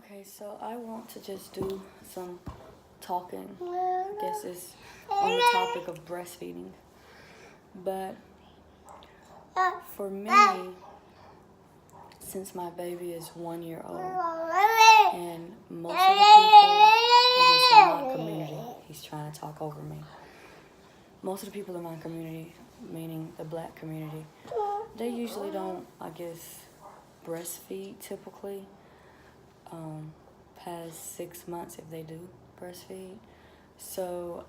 Okay, so I want to just do some talking. I guess it's on the topic of breastfeeding. But for me, since my baby is 1 year old, and most of the people, I guess in my community, he's trying to talk over me. Most of the people in my community, meaning the black community, they usually don't, I guess, breastfeed typically. Past 6 months if they do breastfeed. So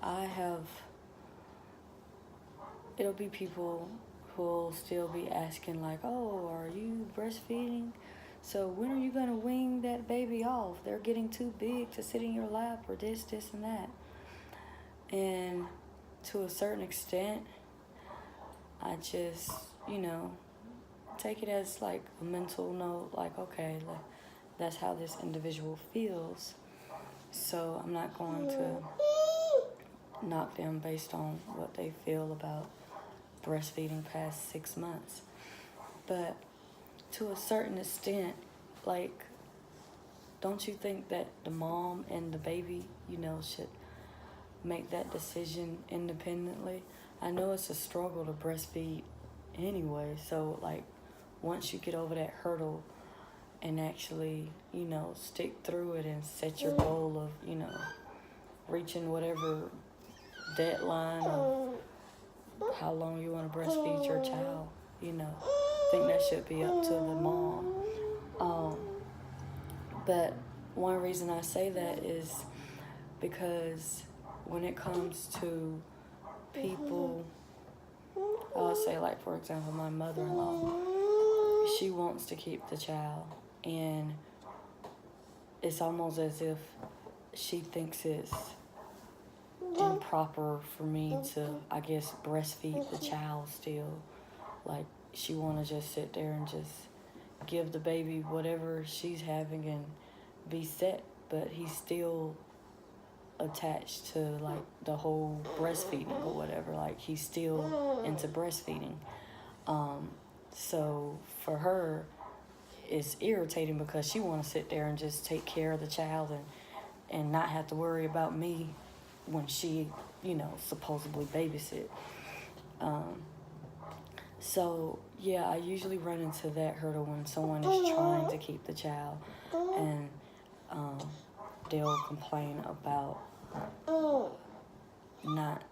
it'll be people who'll still be asking like, oh, are you breastfeeding? So when are you gonna wean that baby off? They're getting too big to sit in your lap, or this, and that. And to a certain extent, I just, take it as like a mental note, like, okay, like, that's how this individual feels. So I'm not going to knock them based on what they feel about breastfeeding past 6 months. But to a certain extent, like, don't you think that the mom and the baby, should make that decision independently? I know it's a struggle to breastfeed anyway. So, like, once you get over that hurdle and actually, stick through it and set your goal of, reaching whatever deadline of how long you want to breastfeed your child, I think that should be up to the mom. But one reason I say that is because when it comes to people, I would say, like, for example, my mother-in-law, she wants to keep the child, and it's almost as if she thinks it's improper for me to, I guess, breastfeed the child still. Like, she want to just sit there and just give the baby whatever she's having and be set, but he's still attached to, like, the whole breastfeeding or whatever. Like, he's still into breastfeeding. So for her, it's irritating because she want to sit there and just take care of the child and not have to worry about me when she, supposedly babysit. So, yeah, I usually run into that hurdle when someone is trying to keep the child, and they'll complain about not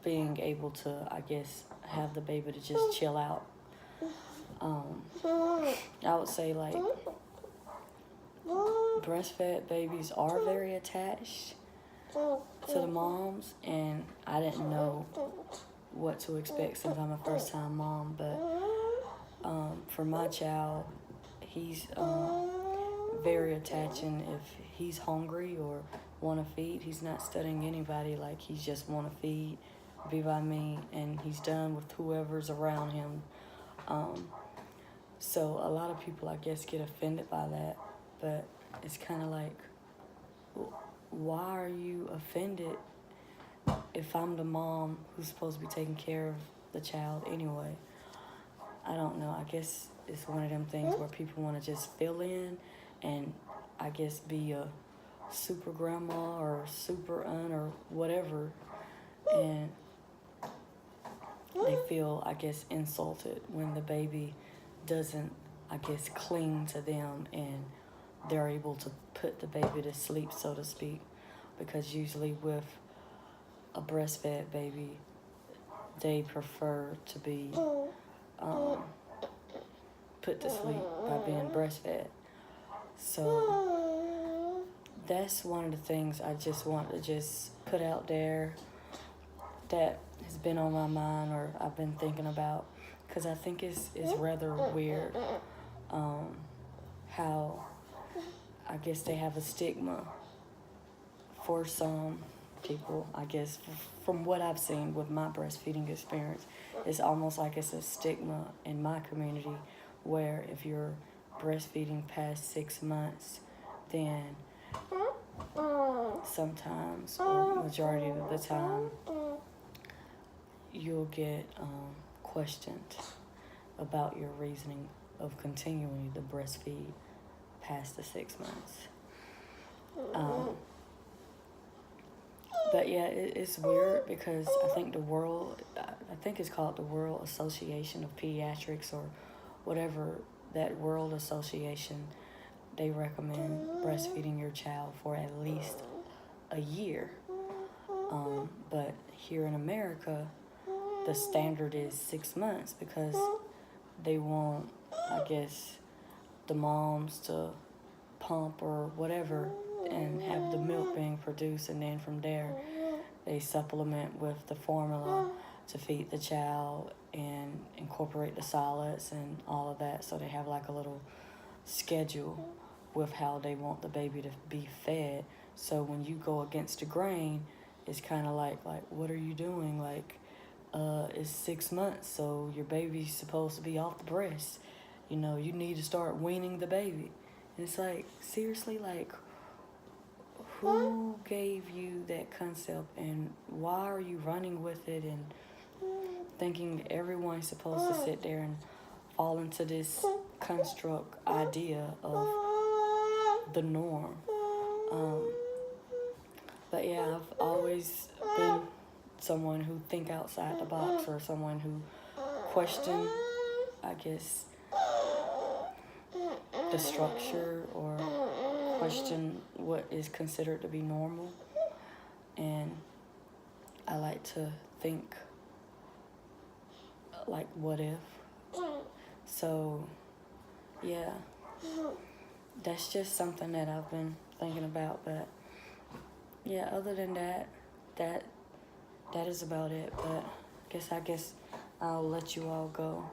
being able to, I guess, have the baby to just chill out. I would say, like, breastfed babies are very attached to the moms, and I didn't know what to expect since I'm a first-time mom. But for my child, he's very attached, and if he's hungry or want to feed, he's not studying anybody. Like, he just want to feed, be by me, and he's done with whoever's around him. So a lot of people, I guess, get offended by that, but it's kind of like, why are you offended if I'm the mom who's supposed to be taking care of the child anyway? I don't know. I guess it's one of them things where people want to just fill in and, I guess, be a super grandma or super aunt or whatever, and they feel, I guess, insulted when the baby doesn't, I guess, cling to them and they're able to put the baby to sleep, so to speak. Because usually with a breastfed baby, they prefer to be put to sleep by being breastfed. So that's one of the things I just want to just put out there that has been on my mind, or I've been thinking about, because I think it's rather weird how, I guess, they have a stigma for some people. I guess from what I've seen with my breastfeeding experience, it's almost like it's a stigma in my community where if you're breastfeeding past 6 months, then sometimes, or majority of the time, you'll get questioned about your reasoning of continuing to breastfeed past the 6 months. But yeah, it's weird because I think I think it's called the World Association of Pediatrics or whatever, that World Association, they recommend breastfeeding your child for at least a year. But here in America, the standard is 6 months because they want, I guess, the moms to pump or whatever and have the milk being produced, and then from there they supplement with the formula to feed the child and incorporate the solids and all of that. So they have like a little schedule with how they want the baby to be fed. So when you go against the grain, it's kind of like what are you doing? Like, it's 6 months, so your baby's supposed to be off the breast. You know, you need to start weaning the baby. And it's like, seriously, like, who gave you that concept, and why are you running with it and thinking everyone's supposed to sit there and fall into this construct idea of the norm? But yeah, I've always been someone who think outside the box, or someone who question, I guess, the structure, or question what is considered to be normal. And I like to think like, what if? So yeah, that's just something that I've been thinking about. But yeah, other than that is about it. But I guess I'll let you all go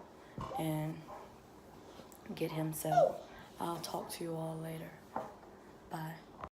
and get him settled. I'll talk to you all later.